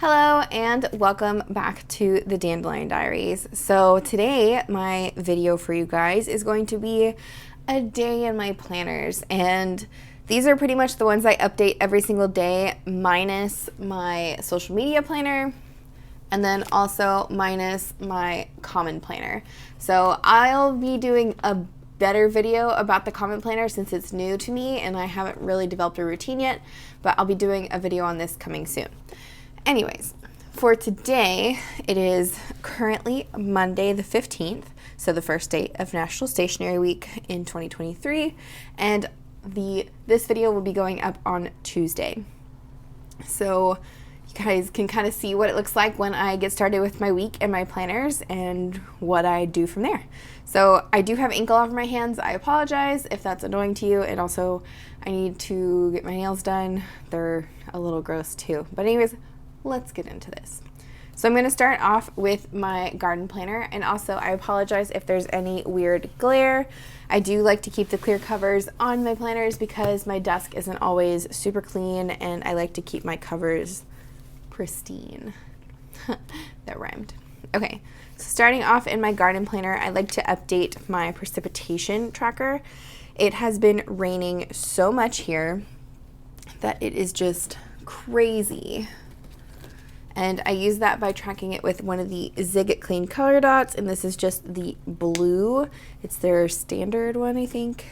Hello and welcome back to the Dandelion Diaries. So today my video for you guys is going to be a day in my planners, and these are pretty much the ones I update every single day minus my social media planner and then also minus my common planner. So I'll be doing a better video about the common planner since it's new to me and I haven't really developed a routine yet, but I'll be doing a video on this coming soon. Anyways, for today, it is currently Monday the 15th, so the first day of National Stationery Week in 2023, and this video will be going up on Tuesday. So you guys can kind of see what it looks like when I get started with my week and my planners and what I do from there. So I do have ink all over my hands. I apologize if that's annoying to you, and also I need to get my nails done. They're a little gross too. But anyways, let's get into this. So I'm going to start off with my garden planner, and also I apologize if there's any weird glare. I do like to keep the clear covers on my planners because my desk isn't always super clean and I like to keep my covers pristine. That rhymed. Okay, so starting off in my garden planner, I like to update my precipitation tracker. It has been raining so much here that it is just crazy. And I use that by tracking it with one of the Zig Clean color dots, and this is just the blue. It's their standard one, I think.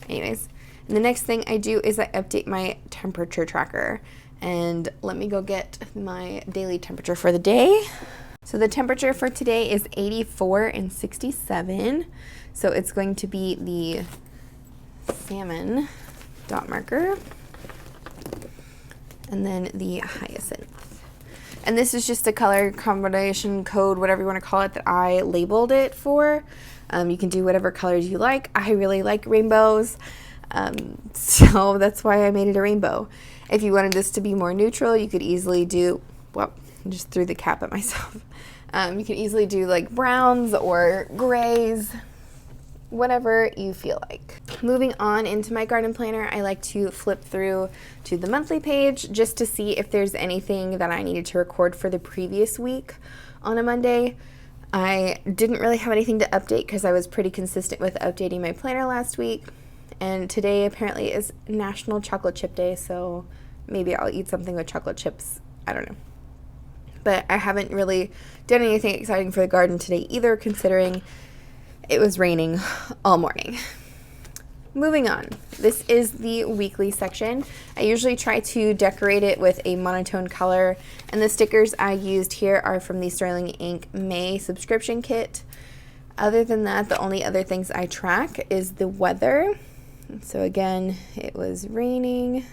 Anyways, and the next thing I do is I update my temperature tracker. And let me go get my daily temperature for the day. So the temperature for today is 84 and 67. So it's going to be the salmon dot marker, and then the hyacinth. And this is just a color combination code, whatever you want to call it, that I labeled it for. You can do whatever colors you like. I really like rainbows, so that's why I made it a rainbow. If you wanted this to be more neutral, you could easily do, well, I just threw the cap at myself. You can easily do like browns or grays, whatever you feel like. Moving on into my garden planner, I like to flip through to the monthly page just to see if there's anything that I needed to record for the previous week on a Monday. I didn't really have anything to update because I was pretty consistent with updating my planner last week, and today apparently is National Chocolate Chip Day, so maybe I'll eat something with chocolate chips. I don't know. But I haven't really done anything exciting for the garden today either, considering it was raining all morning. Moving on, this is the weekly section. I usually try to decorate it with a monotone color, and the stickers I used here are from the Sterling Ink May subscription kit. Other than that, the only other things I track is the weather. So again, it was raining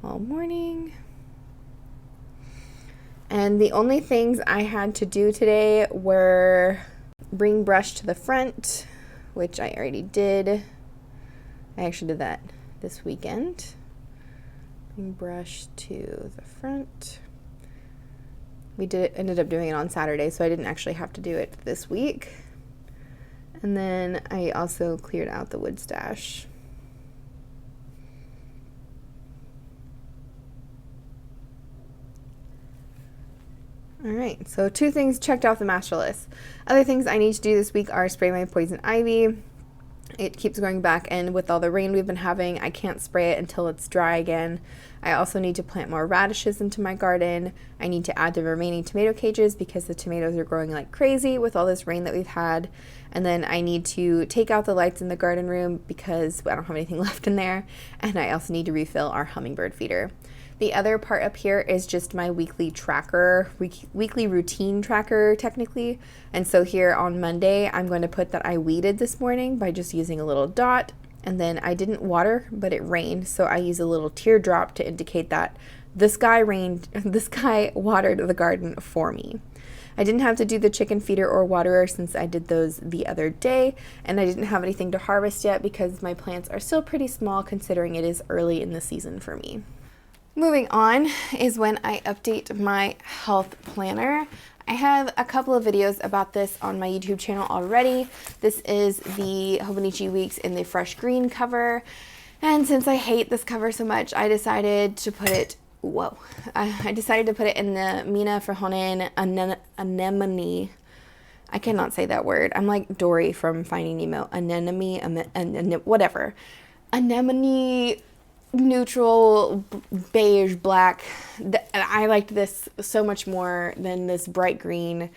all morning. And the only things I had to do today were bring brush to the front, which I already did. I actually did that this weekend. Bring brush to the front. We ended up doing it on Saturday, so I didn't actually have to do it this week. And then I also cleared out the wood stash. Alright, so 2 things checked off the master list. Other things I need to do this week are spray my poison ivy. It keeps going back, and with all the rain we've been having, I can't spray it until it's dry again. I also need to plant more radishes into my garden. I need to add the remaining tomato cages because the tomatoes are growing like crazy with all this rain that we've had. And then I need to take out the lights in the garden room because I don't have anything left in there. And I also need to refill our hummingbird feeder. The other part up here is just my weekly tracker, weekly routine tracker technically. And so here on Monday, I'm going to put that I weeded this morning by just using a little dot. And then I didn't water, but it rained. So I use a little teardrop to indicate that the sky watered the garden for me. I didn't have to do the chicken feeder or waterer since I did those the other day. And I didn't have anything to harvest yet because my plants are still pretty small considering it is early in the season for me. Moving on is when I update my health planner. I have a couple of videos about this on my YouTube channel already. This is the Hobonichi Weeks in the fresh green cover. And since I hate this cover so much, I decided to put it whoa, I decided to put it in the 𝗦𝘃𝗽𝗃 anemone. I cannot say that word. I'm like Dory from Finding Nemo. Anemone, whatever. Anemone neutral beige black. I liked this so much more than this bright green.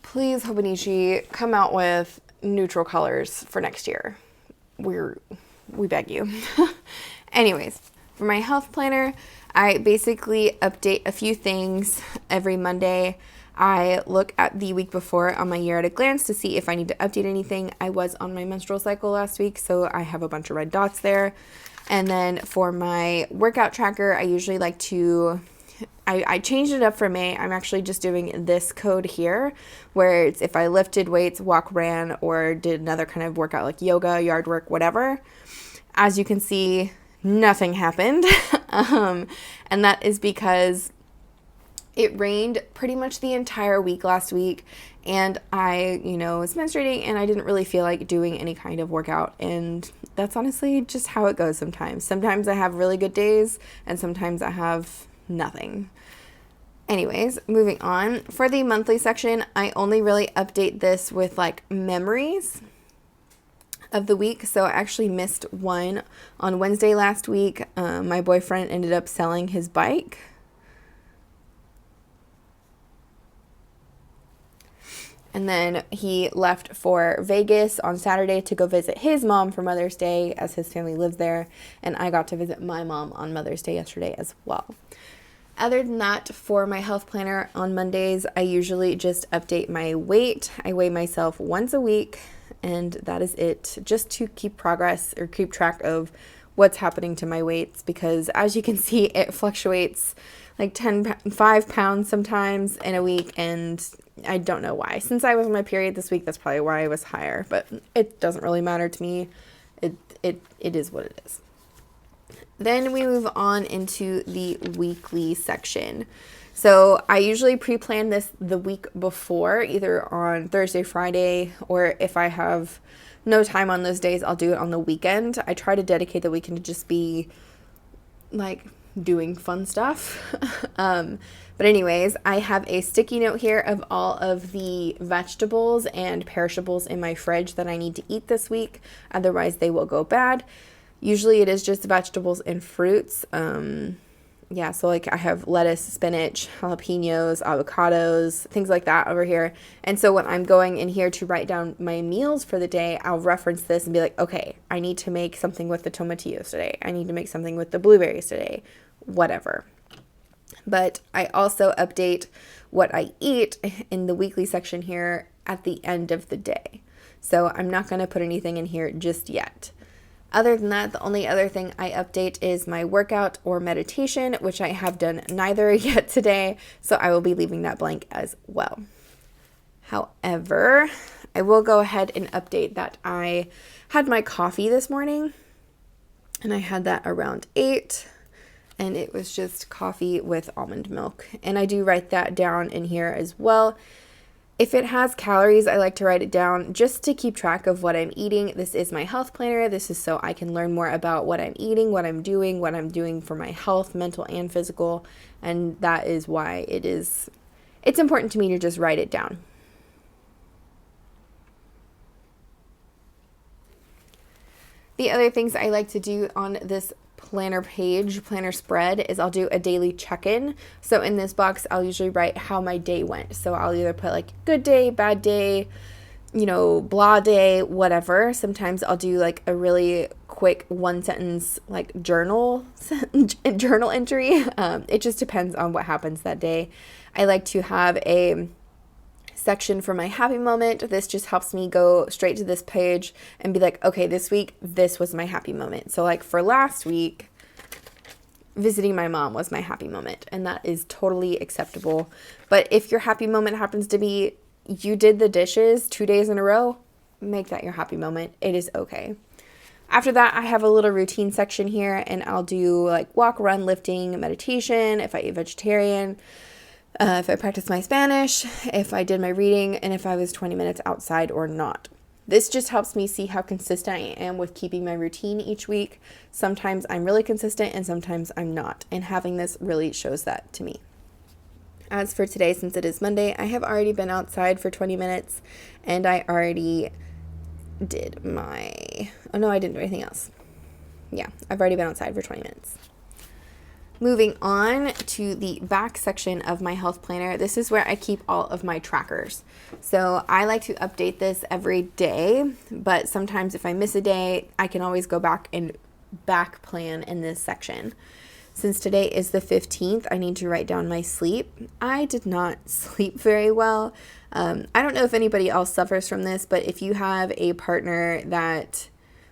Please, Hobonichi, come out with neutral colors for next year. We beg you. Anyways, for my health planner, I basically update a few things every Monday. I look at the week before on my year at a glance to see if I need to update anything. I was on my menstrual cycle last week, so I have a bunch of red dots there. And then for my workout tracker, I usually like to, I changed it up for May. I'm actually just doing this code here, where it's if I lifted weights, walk, ran, or did another kind of workout like yoga, yard work, whatever. As you can see, nothing happened. And that is because it rained pretty much the entire week last week, and I, was menstruating, and I didn't really feel like doing any kind of workout, and that's honestly just how it goes sometimes. Sometimes I have really good days, and sometimes I have nothing. Anyways, moving on. For the monthly section, I only really update this with like memories of the week. So I actually missed one on Wednesday last week. My boyfriend ended up selling his bike. And then he left for Vegas on Saturday to go visit his mom for Mother's Day, as his family lives there. And I got to visit my mom on Mother's Day yesterday as well. Other than that, for my health planner on Mondays, I usually just update my weight. I weigh myself once a week, and that is it, just to keep progress or keep track of what's happening to my weights, because as you can see, it fluctuates like 5 pounds sometimes in a week, and I don't know why. Since I was on my period this week, that's probably why I was higher, but it doesn't really matter to me. It is what it is. Then we move on into the weekly section. So I usually pre-plan this the week before, either on Thursday, Friday, or if I have no time on those days, I'll do it on the weekend. I try to dedicate the weekend to just be like doing fun stuff. But anyways, I have a sticky note here of all of the vegetables and perishables in my fridge that I need to eat this week. Otherwise, they will go bad. Usually it is just vegetables and fruits. So like I have lettuce, spinach, jalapenos, avocados, things like that over here. And so when I'm going in here to write down my meals for the day, I'll reference this and be like, okay, I need to make something with the tomatillos today. I need to make something with the blueberries today, whatever. But I also update what I eat in the weekly section here at the end of the day. So I'm not going to put anything in here just yet. Other than that, the only other thing I update is my workout or meditation, which I have done neither yet today, so I will be leaving that blank as well. However, I will go ahead and update that I had my coffee this morning, and I had that around 8, and it was just coffee with almond milk. And I do write that down in here as well. If it has calories, I like to write it down just to keep track of what I'm eating. This is my health planner. This is so I can learn more about what I'm eating, what I'm doing for my health, mental and physical. And that is why it's important to me to just write it down. The other things I like to do on this planner spread is I'll do a daily check-in. So in this box, I'll usually write how my day went. So I'll either put like good day, bad day, blah day, whatever. Sometimes I'll do like a really quick 1-sentence like journal entry. It just depends on what happens that day. I like to have a section for my happy moment. This just helps me go straight to this page and be like, okay, this week, this was my happy moment. So like for last week, visiting my mom was my happy moment, and that is totally acceptable. But if your happy moment happens to be you did the dishes 2 days in a row, make that your happy moment. It is okay. After that, I have a little routine section here, and I'll do like walk, run, lifting, meditation, if I eat vegetarian, if I practice my Spanish, if I did my reading, and if I was 20 minutes outside or not. This just helps me see how consistent I am with keeping my routine each week. Sometimes I'm really consistent and sometimes I'm not, and having this really shows that to me. As for today, since it is Monday, I have already been outside for 20 minutes and I already did my, oh no, I didn't do anything else. Yeah, I've already been outside for 20 minutes. Moving on to the back section of my health planner, this is where I keep all of my trackers. So I like to update this every day, but sometimes if I miss a day, I can always go back and back plan in this section. Since today is the 15th, I need to write down my sleep. I did not sleep very well. I don't know if anybody else suffers from this, but if you have a partner that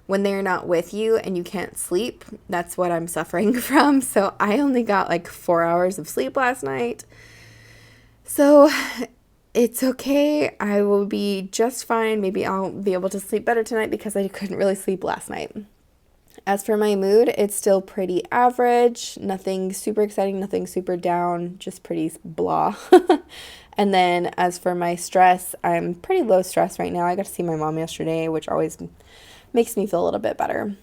when they're not with you and you can't sleep, that's what I'm suffering from. So I only got like 4 hours of sleep last night. So it's okay. I will be just fine. Maybe I'll be able to sleep better tonight because I couldn't really sleep last night. As for my mood, it's still pretty average. Nothing super exciting, nothing super down, just pretty blah. And then as for my stress, I'm pretty low stress right now. I got to see my mom yesterday, which always makes me feel a little bit better.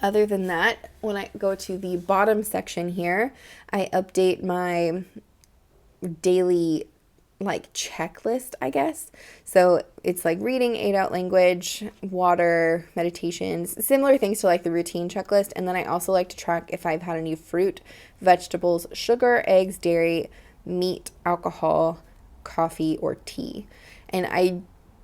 Other than that, when I go to the bottom section here, I update my daily checklist, I guess. So it's like reading, 8-out language, water, meditations, similar things to like the routine checklist. And then I also like to track if I've had any fruit, vegetables, sugar, eggs, dairy, meat, alcohol, coffee, or tea. And I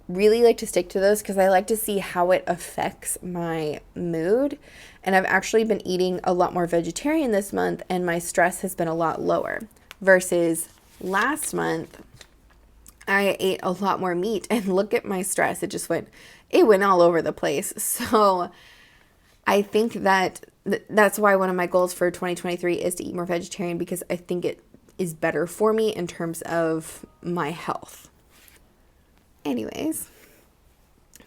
really like to stick to those because I like to see how it affects my mood. And I've actually been eating a lot more vegetarian this month and my stress has been a lot lower versus last month I ate a lot more meat and look at my stress. It went all over the place. So I think that's why one of my goals for 2023 is to eat more vegetarian because I think it is better for me in terms of my health. Anyways,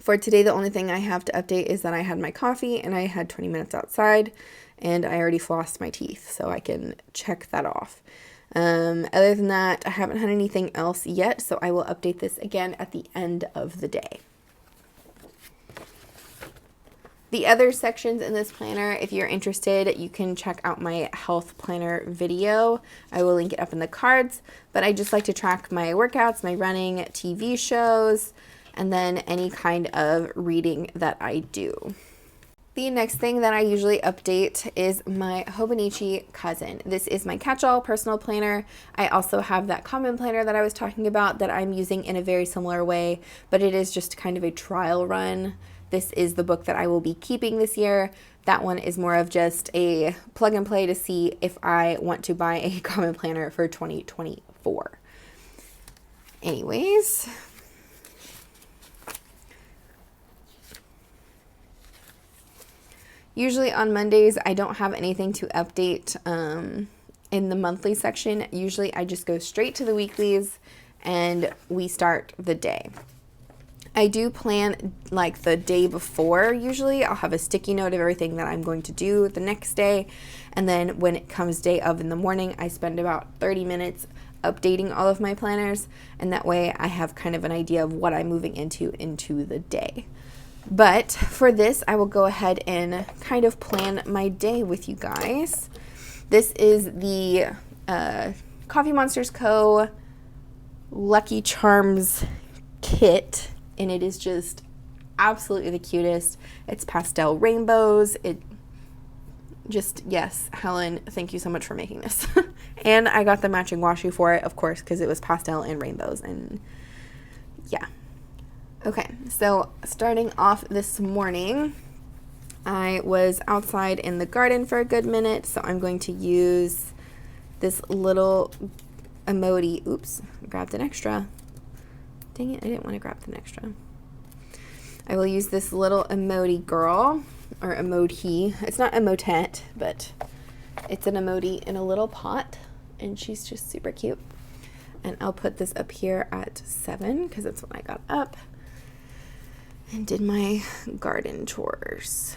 for today, the only thing I have to update is that I had my coffee and I had 20 minutes outside and I already flossed my teeth, so I can check that off. Other than that, I haven't had anything else yet, so I will update this again at the end of the day. The other sections in this planner, if you're interested, you can check out my health planner video. I will link it up in the cards, but I just like to track my workouts, my running, TV shows, and then any kind of reading that I do. The next thing that I usually update is my Hobonichi Cousin. This is my catch-all personal planner. I also have that common planner that I was talking about that I'm using in a very similar way, but it is just kind of a trial run. This is the book that I will be keeping this year. That one is more of just a plug and play to see if I want to buy a common planner for 2024. Anyways, usually on Mondays, I don't have anything to update in the monthly section. Usually I just go straight to the weeklies and we start the day. I do plan like the day before. Usually I'll have a sticky note of everything that I'm going to do the next day. And then when it comes day of in the morning, I spend about 30 minutes updating all of my planners. And that way I have kind of an idea of what I'm moving into the day. But for this, I will go ahead and kind of plan my day with you guys. This is the Coffee Monsterz Co. Lucky Charms kit, and it is just absolutely the cutest. It's pastel rainbows. Yes, Helen, thank you so much for making this. And I got the matching washi for it, of course, because it was pastel and rainbows, and yeah. Okay, so starting off this morning, I was outside in the garden for a good minute, so I'm going to use this little emoji. Oops, grabbed an extra. Dang it, I didn't want to grab an extra. I will use this little emoji girl, or emoji. It's not emotet, but it's an emoji in a little pot, and she's just super cute. And I'll put this up here at 7, because that's when I got up and did my garden chores.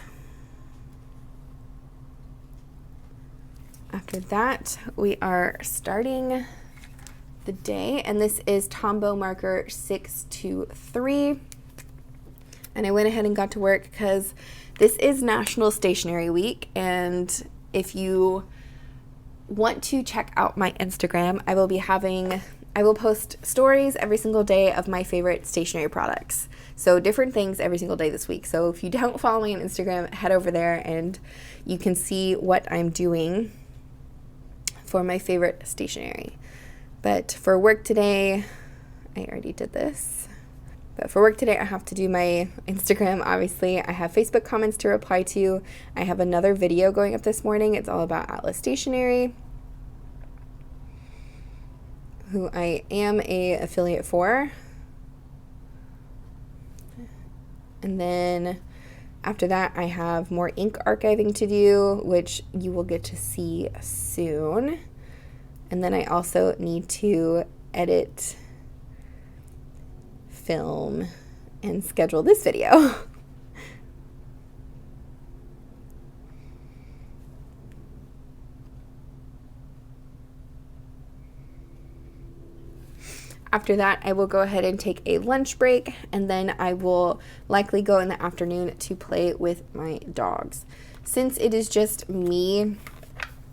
After that, we are starting the day, and this is Tombow marker 623. And I went ahead and got to work because this is National Stationery Week, and if you want to check out my Instagram, I will post stories every single day of my favorite stationery products. So different things every single day this week. So if you don't follow me on Instagram, head over there and you can see what I'm doing for my favorite stationery. But for work today, I already did this. But for work today, I have to do my Instagram, obviously. I have Facebook comments to reply to. I have another video going up this morning. It's all about Atlas Stationery, who I am a affiliate for. And then after that, I have more ink archiving to do, which you will get to see soon. And then I also need to edit, film, and schedule this video. After that, I will go ahead and take a lunch break, and then I will likely go in the afternoon to play with my dogs. Since it is just me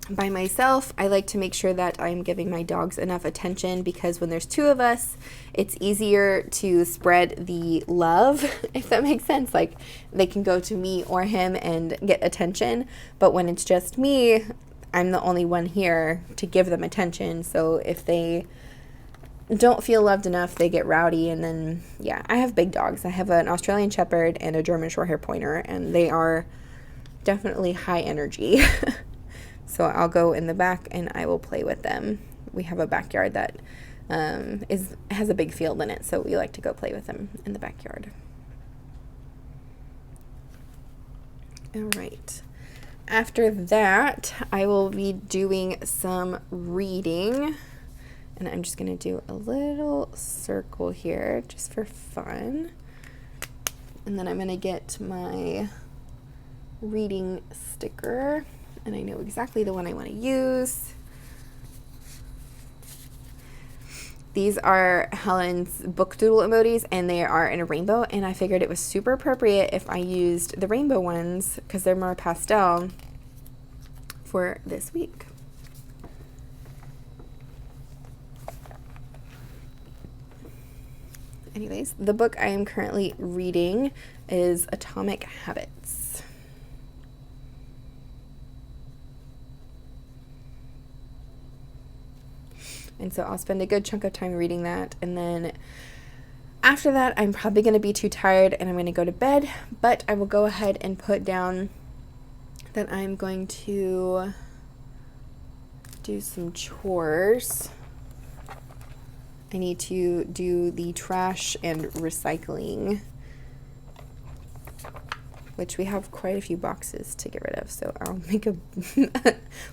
by myself, I like to make sure that I'm giving my dogs enough attention, because when there's two of us, it's easier to spread the love, if that makes sense. Like, they can go to me or him and get attention, but when it's just me, I'm the only one here to give them attention. So if they don't feel loved enough, they get rowdy, and then, yeah, I have big dogs. I have an Australian Shepherd and a German Shorthair Pointer, and they are definitely high energy. So I'll go in the back and I will play with them. We have a backyard that has a big field in it, so we like to go play with them in the backyard. All right. After that, I will be doing some reading. And I'm just going to do a little circle here just for fun. And then I'm going to get my reading sticker. And I know exactly the one I want to use. These are Helen's book doodle emojis, and they are in a rainbow. And I figured it was super appropriate if I used the rainbow ones because they're more pastel for this week. Anyways, the book I am currently reading is Atomic Habits. And so I'll spend a good chunk of time reading that, and then after that I'm probably going to be too tired and I'm going to go to bed, but I will go ahead and put down that I'm going to do some chores. I need to do the trash and recycling, which we have quite a few boxes to get rid of, so I'll make a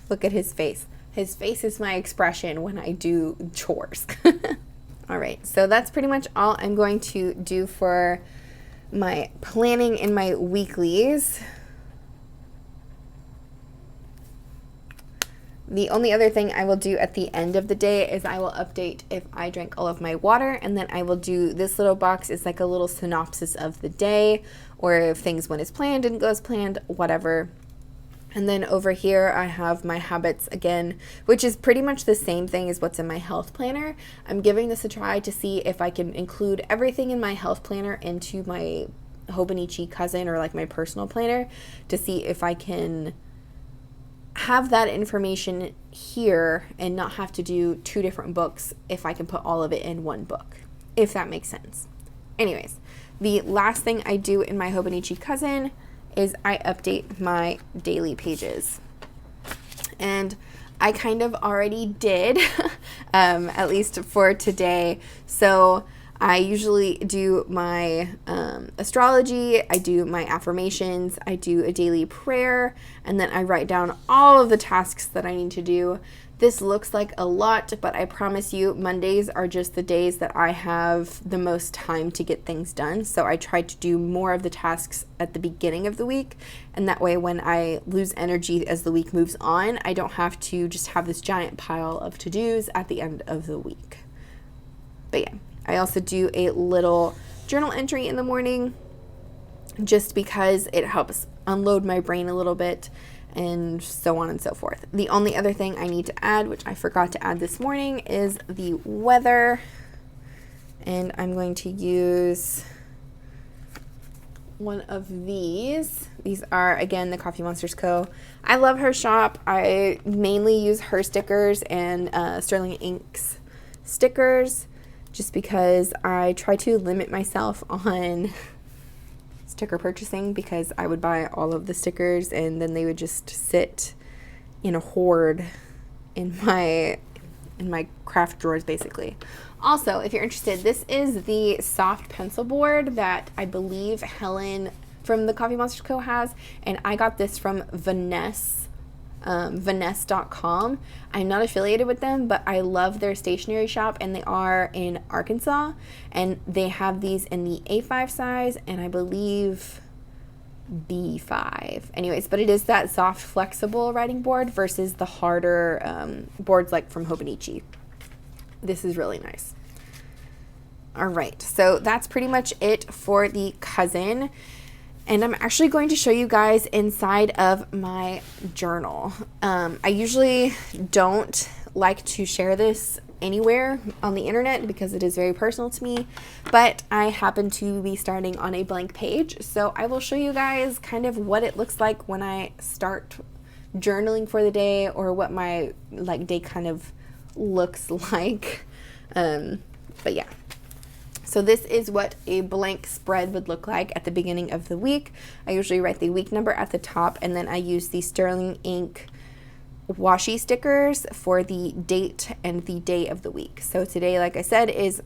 look at his face. His face is my expression when I do chores. All right, so that's pretty much all I'm going to do for my planning in my weeklies. The only other thing I will do at the end of the day is I will update if I drank all of my water, and then I will do this little box. It's like a little synopsis of the day, or if things went as planned, didn't go as planned, whatever. And then over here I have my habits again, which is pretty much the same thing as what's in my health planner. I'm giving this a try to see if I can include everything in my health planner into my Hobonichi Cousin, or like my personal planner, to see if I can have that information here and not have to do two different books, if I can put all of it in one book, if that makes sense. Anyways, the last thing I do in my Hobonichi Cousin is I update my daily pages. And I kind of already did, at least for today. So I usually do my astrology, I do my affirmations, I do a daily prayer, and then I write down all of the tasks that I need to do. This looks like a lot, but I promise you Mondays are just the days that I have the most time to get things done. So I try to do more of the tasks at the beginning of the week, and that way when I lose energy as the week moves on, I don't have to just have this giant pile of to-dos at the end of the week. But yeah, I also do a little journal entry in the morning, just because it helps unload my brain a little bit and so on and so forth. The only other thing I need to add, which I forgot to add this morning, is the weather. And I'm going to use one of these. These are, again, the Coffee Monsterz Co. I love her shop. I mainly use her stickers and Sterling Inks stickers just because I try to limit myself on sticker purchasing, because I would buy all of the stickers and then they would just sit in a hoard in my craft drawers, basically. Also, if you're interested, this is the soft pencil board that I believe Helen from the Coffee Monsterz Co. has, and I got this from 𝗦𝘃𝗽𝗍, I'm not affiliated with them, but I love their stationery shop, and they are in Arkansas, and they have these in the A5 size, and I believe B5. Anyways, but it is that soft, flexible writing board versus the harder boards like from Hobonichi. This is really nice. All right, so that's pretty much it for the Cousin. And I'm actually going to show you guys inside of my journal. I usually don't like to share this anywhere on the internet because it is very personal to me, but I happen to be starting on a blank page. So I will show you guys kind of what it looks like when I start journaling for the day, or what my day kind of looks like. But yeah. So this is what a blank spread would look like at the beginning of the week. I usually write the week number at the top, and then I use the Sterling Ink washi stickers for the date and the day of the week. So today, like I said, is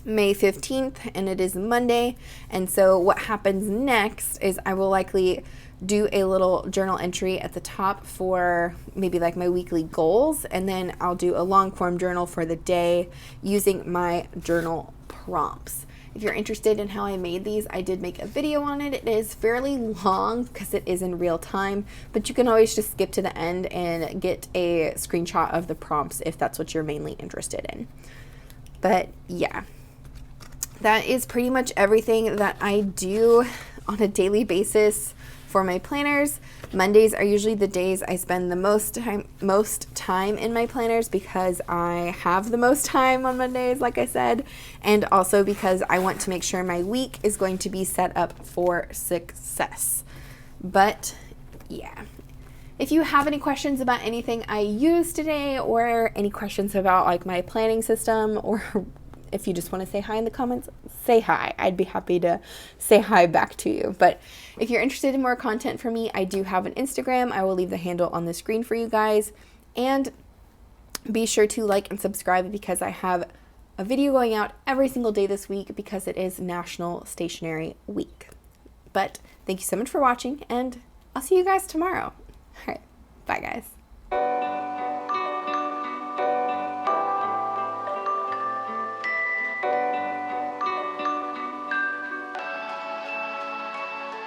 May 15th, and it is Monday. And so what happens next is I will likely do a little journal entry at the top for maybe like my weekly goals, and then I'll do a long form journal for the day using my journal prompts. If you're interested in how I made these, I did make a video on it. It is fairly long because it is in real time, but you can always just skip to the end and get a screenshot of the prompts if that's what you're mainly interested in. But yeah, that is pretty much everything that I do on a daily basis for my planners. Mondays are usually the days I spend the most time in my planners, because I have the most time on Mondays, like I said, and also because I want to make sure my week is going to be set up for success. But yeah, if you have any questions about anything I used today, or any questions about like my planning system, or if you just want to say hi in the comments, say hi. I'd be happy to say hi back to you. But if you're interested in more content from me, I do have an Instagram. I will leave the handle on the screen for you guys. And be sure to like and subscribe, because I have a video going out every single day this week, because it is National Stationery Week. But thank you so much for watching, and I'll see you guys tomorrow. All right, bye guys.